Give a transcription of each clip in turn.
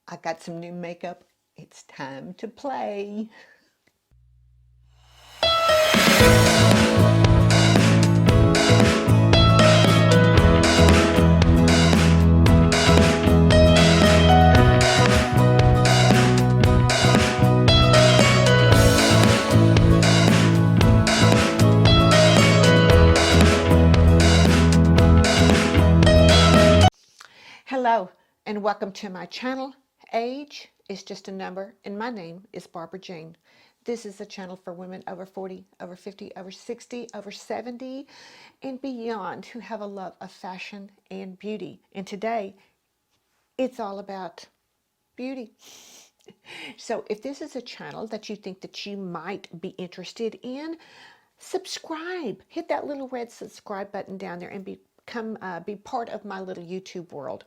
I got some new makeup. It's time to play. Hello and welcome to my channel. Age is just a number and my name is Barbara Jane. This is a channel for women over 40, over 50, over 60, over 70 and beyond who have a love of fashion and beauty. And today it's all about beauty. So if this is a channel that you think that you might be interested in, subscribe. Hit that little red subscribe button down there and be part of my little YouTube world.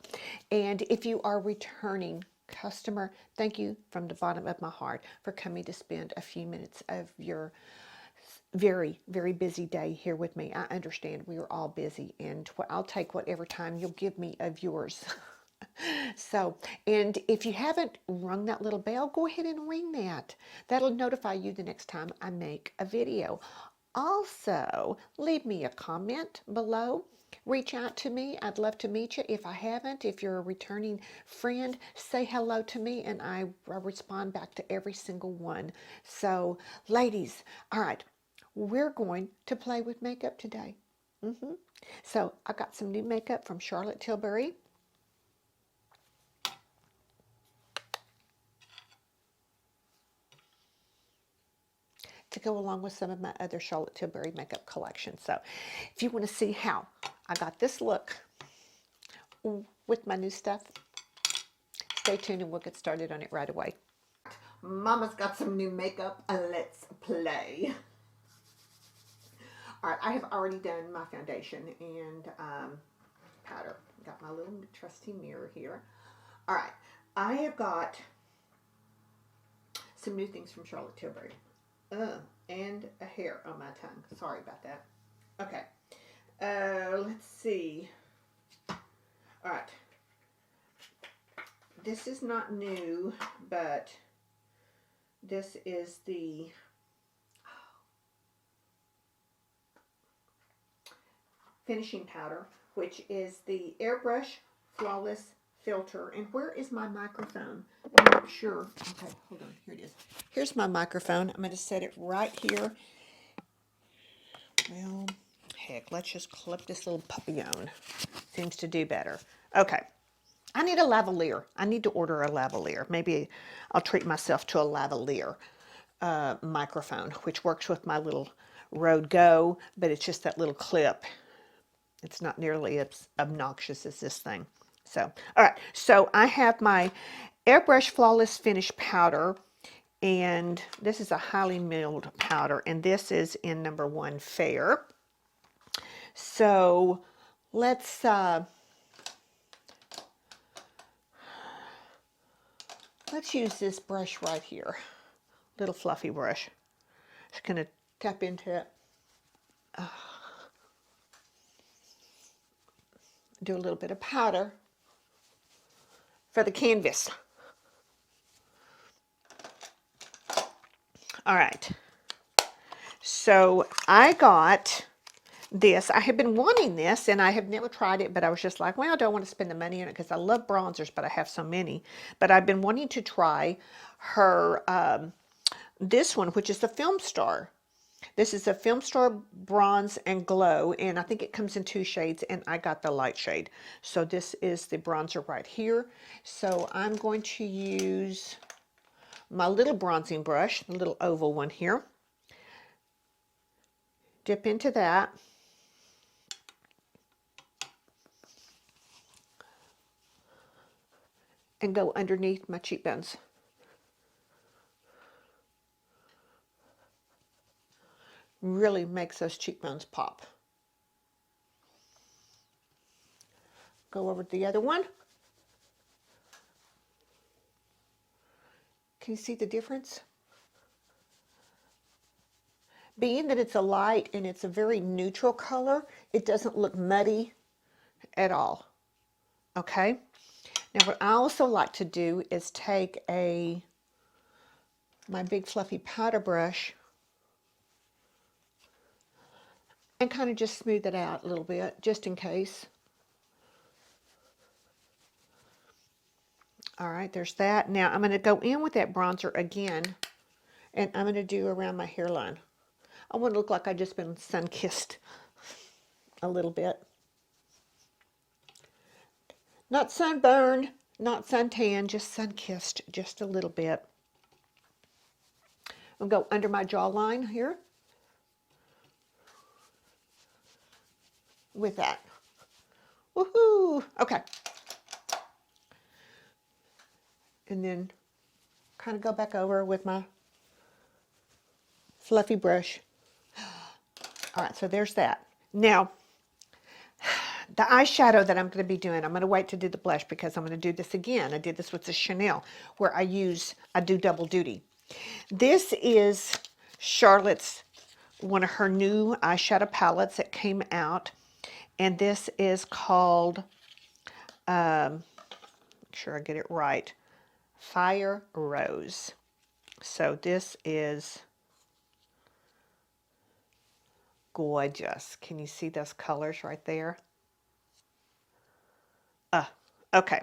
And if you are a returning customer, thank you from the bottom of my heart for coming to spend a few minutes of your very, very busy day here with me. I understand we are all busy, and I'll take whatever time you'll give me of yours. So, and if you haven't rung that little bell, go ahead and ring that. That'll notify you the next time I make a video. Also, leave me a comment below. Reach out to me. I'd love to meet you. If I haven't, if you're a returning friend, say hello to me and I respond back to every single one. So, ladies, all right, we're going to play with makeup today. So, I got some new makeup from Charlotte Tilbury. To go along with some of my other Charlotte Tilbury makeup collection. So if you want to see how I got this look with my new stuff, stay tuned and we'll get started on it right away. Mama's got some new makeup. Let's play. All right, I have already done my foundation and powder. Got my little trusty mirror here. All right, I have got some new things from Charlotte Tilbury. And a hair on my tongue. Sorry about that. Okay. Let's see. All right. This is not new, but this is the finishing powder, which is the Airbrush Flawless Filter. And where is my microphone? I'm not sure. Okay, hold on. Here it is. Here's my microphone. I'm going to set it right here. Well, heck, let's just clip this little puppy on. Seems to do better. Okay. I need a lavalier. I need to order a lavalier. Maybe I'll treat myself to a lavalier microphone, which works with my little Rode Go, but it's just that little clip. It's not nearly as obnoxious as this thing. So, all right. So I have my Airbrush Flawless Finish Powder, and this is a highly milled powder, and this is in number 1 Fair. So let's use this brush right here, little fluffy brush. Just gonna tap into it. Do a little bit of powder for the canvas. All right. So I got this. I have been wanting this and I have never tried it, but I was just like, well, I don't want to spend the money on it because I love bronzers, but I have so many. But I've been wanting to try her, this one, which is the Film Star. This is a Film Star Bronze and Glow, and I think it comes in 2 shades, and I got the light shade. So this is the bronzer right here. So I'm going to use my little bronzing brush, the little oval one here. Dip into that. And go underneath my cheekbones. Really makes those cheekbones pop. Go over to the other one. Can you see the difference? Being that it's a light and it's a very neutral color, it doesn't look muddy at all. Okay? Now what I also like to do is take my big fluffy powder brush and kind of just smooth it out a little bit, just in case. All right, there's that. Now I'm going to go in with that bronzer again, and I'm going to do around my hairline. I want to look like I've just been sun-kissed a little bit. Not sunburned, not suntan, just sun-kissed just a little bit. I'll go under my jawline here with that. Woohoo! Okay. And then kind of go back over with my fluffy brush. All right, so there's that. Now, the eyeshadow that I'm going to be doing, I'm going to wait to do the blush because I'm going to do this again. I did this with the Chanel where I do double duty. This is Charlotte's, one of her new eyeshadow palettes that came out. And this is called, make sure I get it right, Fire Rose. So this is gorgeous. Can you see those colors right there? Okay.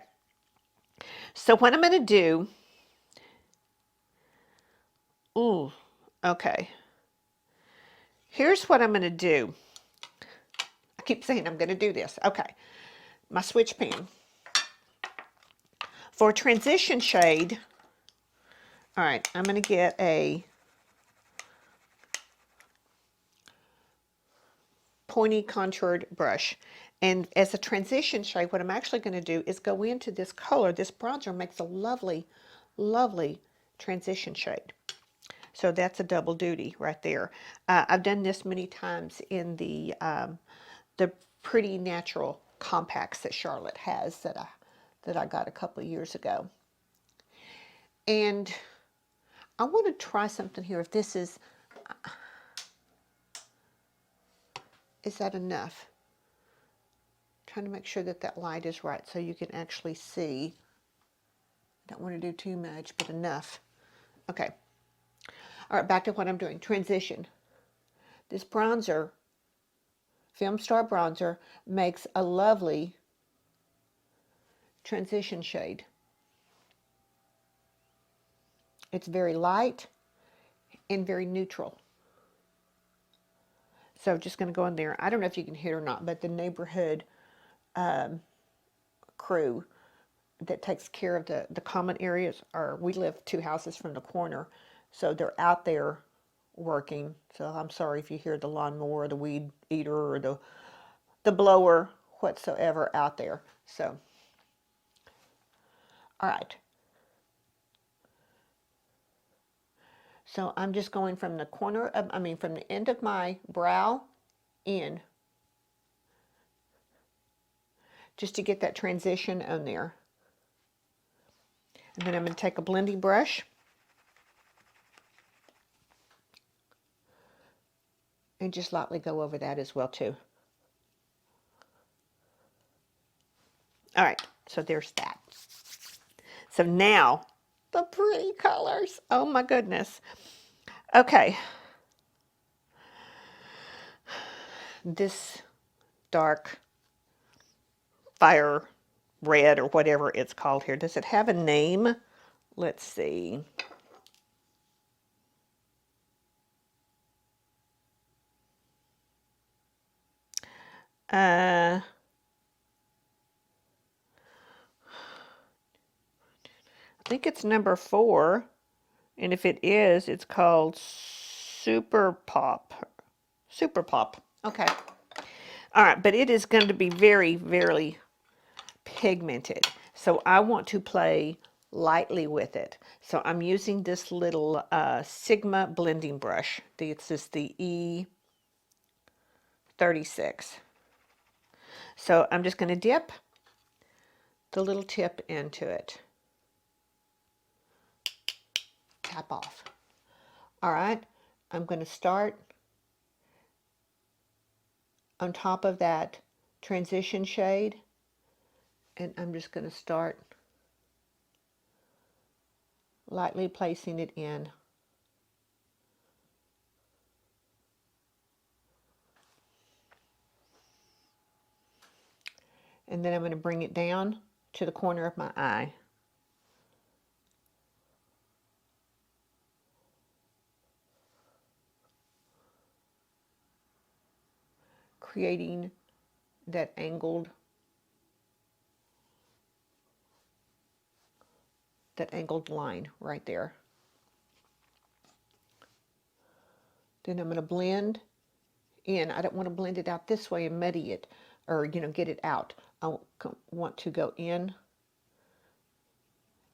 So what I'm going to do, okay. Here's what I'm going to do. I keep saying I'm going to do this. Okay. My switch pen. For transition shade, all right, I'm going to get a pointy contoured brush. And as a transition shade, what I'm actually going to do is go into this color. This bronzer makes a lovely, lovely transition shade. So that's a double duty right there. I've done this many times in the Pretty Natural compacts that Charlotte has that I got a couple of years ago. And I want to try something here. If this is that enough? Trying to make sure that that light is right so you can actually see. Don't want to do too much, but enough. Okay. All right, back to what I'm doing. Transition. This bronzer, Film Star bronzer, makes a lovely transition shade. It's very light and very neutral. So just going to go in there. I don't know if you can hear or not, but the neighborhood crew that takes care of the common areas we live 2 houses from the corner, so they're out there working. So I'm sorry if you hear the lawnmower or the weed eater or the blower whatsoever out there. So all right, so I'm just going from the corner of, from the end of my brow in, just to get that transition on there. And then I'm going to take a blending brush and just lightly go over that as well too. All right, so there's that. So now, the pretty colors. Oh my goodness. Okay. This dark fire red or whatever it's called here. Does it have a name? Let's see. I think it's number 4. And if it is, it's called Super Pop. Super Pop. Okay. All right, but it is going to be very, very pigmented. So I want to play lightly with it. So I'm using this little Sigma blending brush. This is the E36. So I'm just going to dip the little tip into it. Tap off. All right, I'm going to start on top of that transition shade, and I'm just going to start lightly placing it in. And then I'm going to bring it down to the corner of my eye. Creating that angled line right there. Then I'm going to blend in. I don't want to blend it out this way and muddy it, or get it out. I want to go in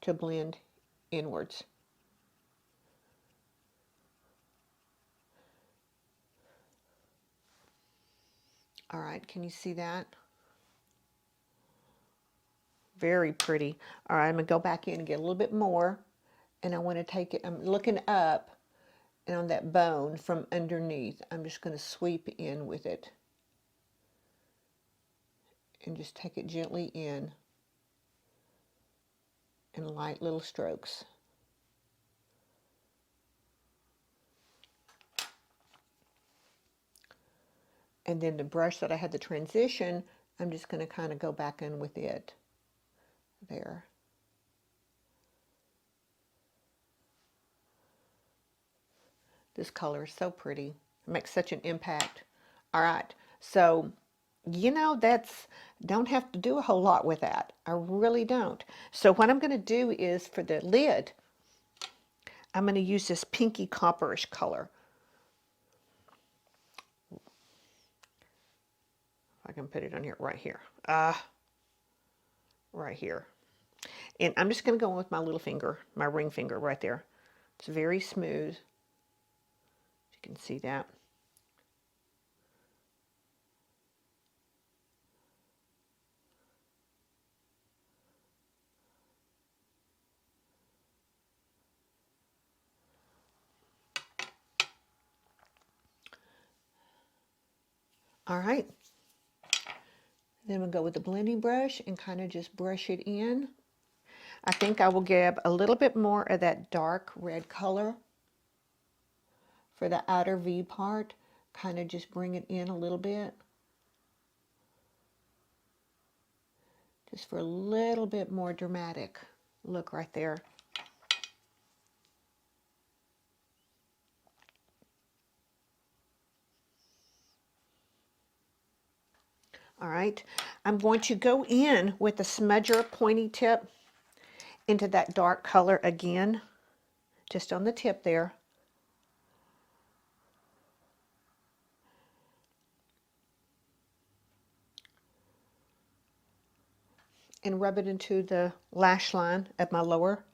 to blend inwards. All right, can you see that? Very pretty. All right, I'm going to go back in and get a little bit more, and I want to take it, I'm looking up, and on that bone from underneath, I'm just going to sweep in with it and just take it gently in light little strokes. And then the brush that I had the transition, I'm just going to kind of go back in with it there. This color is so pretty. It makes such an impact. All right, so don't have to do a whole lot with that. I really don't. So what I'm going to do is, for the lid, I'm going to use this pinky copperish color. If I can put it on here, right here. Right here. And I'm just going to go in with my little finger, my ring finger right there. It's very smooth. You can see that. All right. Then we'll go with the blending brush and kind of just brush it in. I think I will grab a little bit more of that dark red color for the outer V part. Kind of just bring it in a little bit. Just for a little bit more dramatic look right there. All right, I'm going to go in with the smudger pointy tip into that dark color again, just on the tip there. And rub it into the lash line of my lower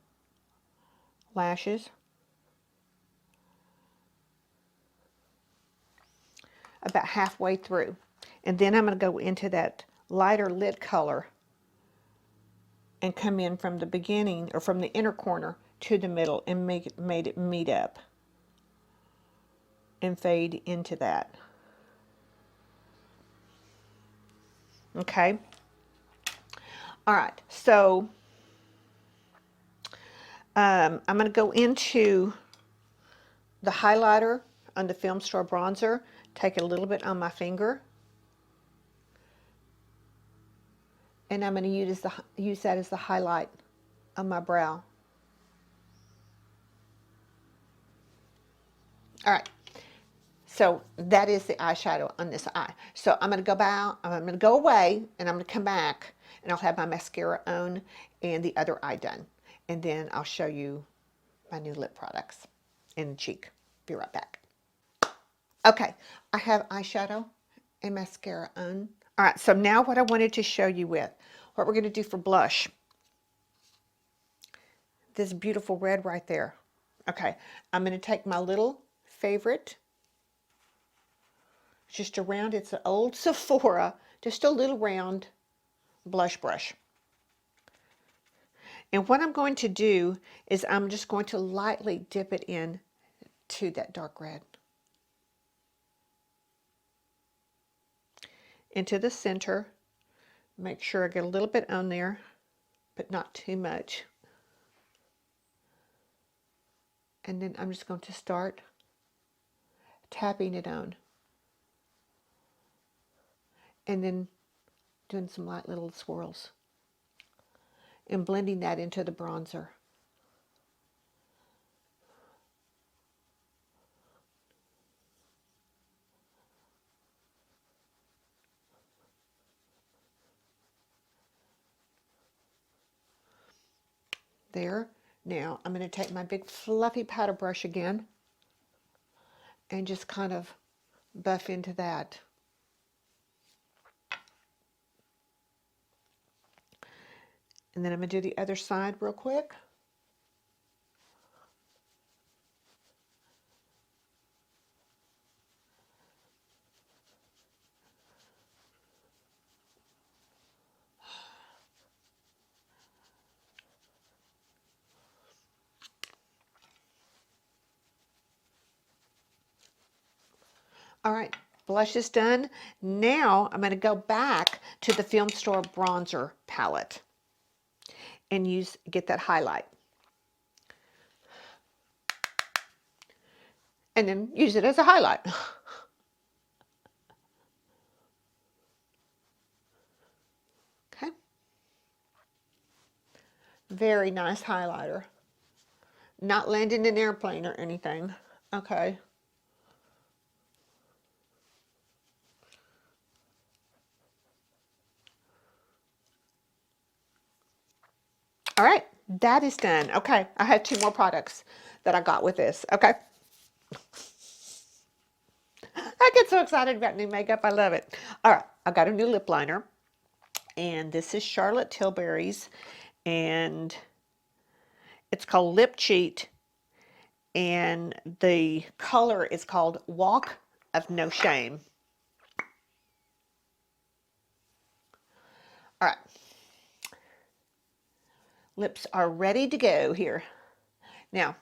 lashes. About halfway through. And then I'm going to go into that lighter lid color and come in from the beginning, or from the inner corner to the middle, and made it meet up and fade into that. Okay. All right. So I'm going to go into the highlighter on the Film Store bronzer. Take it a little bit on my finger. And I'm going to use that as the highlight on my brow. All right. So that is the eyeshadow on this eye. So I'm going to go away, and I'm going to come back, and I'll have my mascara on and the other eye done. And then I'll show you my new lip products and cheek. Be right back. Okay, I have eyeshadow and mascara on. All right, so now what I wanted to show you what we're going to do for blush. This beautiful red right there. Okay, I'm going to take my little favorite, just a round, it's an old Sephora, just a little round blush brush. And what I'm going to do is I'm just going to lightly dip it in to that dark red. Into the center. Make sure I get a little bit on there, but not too much. And then I'm just going to start tapping it on. And then doing some light little swirls. And blending that into the bronzer. There. Now I'm going to take my big fluffy powder brush again and just kind of buff into that. And then I'm going to do the other side real quick. All right, blush is done. Now I'm going to go back to the Film Store bronzer palette and get that highlight. And then use it as a highlight. Okay. Very nice highlighter. Not landing an airplane or anything. Okay. All right, that is done. Okay, I have 2 more products that I got with this. Okay. I get so excited about new makeup. I love it. All right, I got a new lip liner. And this is Charlotte Tilbury's. And it's called Lip Cheat. And the color is called Walk of No Shame. All right. Lips are ready to go here. Now,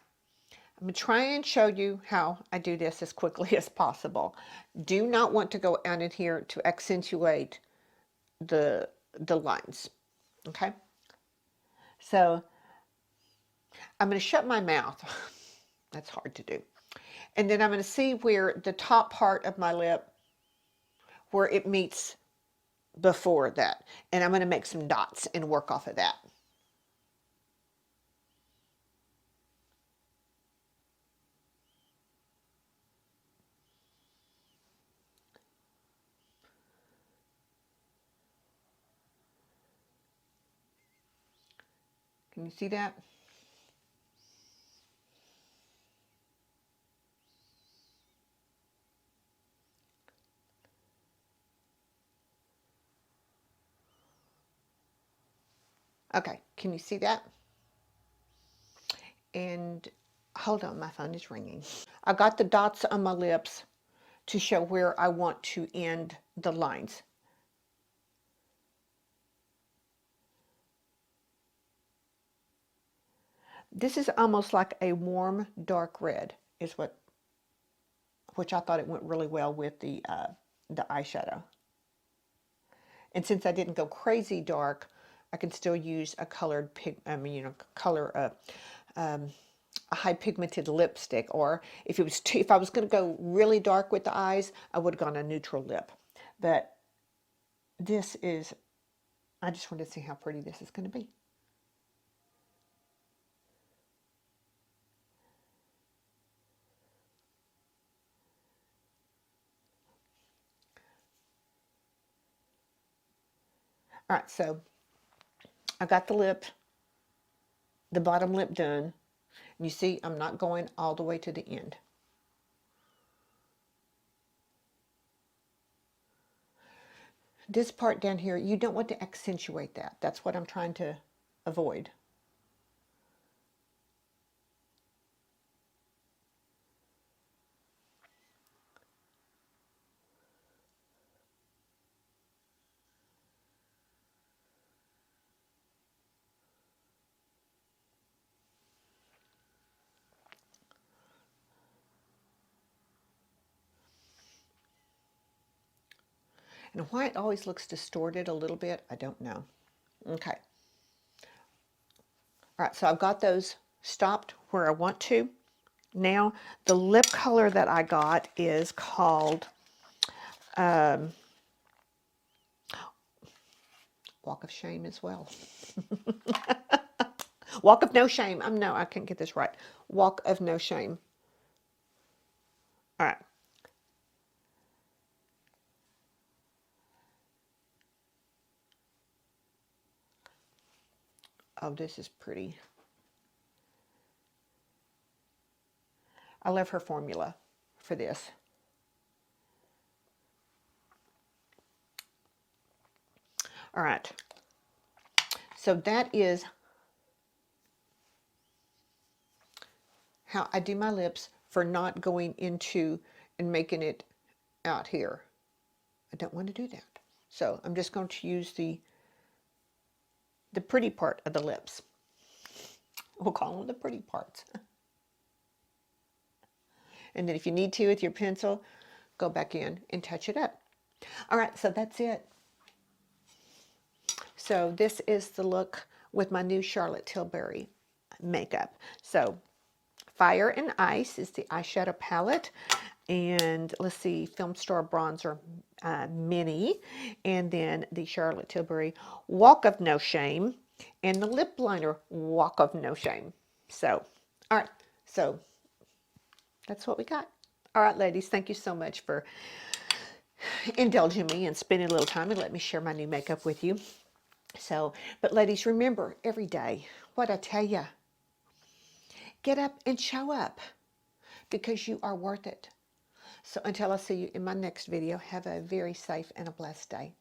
I'm going to try and show you how I do this as quickly as possible. Do not want to go out in here to accentuate the lines. Okay? So, I'm going to shut my mouth. That's hard to do. And then I'm going to see where the top part of my lip, where it meets before that. And I'm going to make some dots and work off of that. Can you see that? Okay, can you see that? And hold on, my phone is ringing. I got the dots on my lips to show where I want to end the lines. This is almost like a warm dark red, is which I thought it went really well with the eyeshadow. And since I didn't go crazy dark, I can still use a colored a high pigmented lipstick. Or if I was going to go really dark with the eyes, I would have gone a neutral lip. But this is, I just wanted to see how pretty this is going to be. All right, so I got the bottom lip done. And you see, I'm not going all the way to the end. This part down here, you don't want to accentuate that. That's what I'm trying to avoid. And why it always looks distorted a little bit, I don't know. Okay. All right, so I've got those stopped where I want to. Now, the lip color that I got is called Walk of Shame as well. Walk of No Shame. No, I can't get this right. Walk of No Shame. All right. Oh, this is pretty. I love her formula for this. All right. So that is how I do my lips for not going into and making it out here. I don't want to do that. So I'm just going to use the pretty part of the lips. We'll call them the pretty parts. And then if you need to with your pencil, go back in and touch it up. All right, so that's it. So this is the look with my new Charlotte Tilbury makeup. So Fire and Ice is the eyeshadow palette. And let's see, Film Star Bronzer Mini. And then the Charlotte Tilbury Walk of No Shame. And the lip liner Walk of No Shame. So, all right. So that's what we got. All right, ladies, thank you so much for indulging me and spending a little time and let me share my new makeup with you. So, but ladies, remember every day what I tell you. Get up and show up because you are worth it. So until I see you in my next video, have a very safe and a blessed day.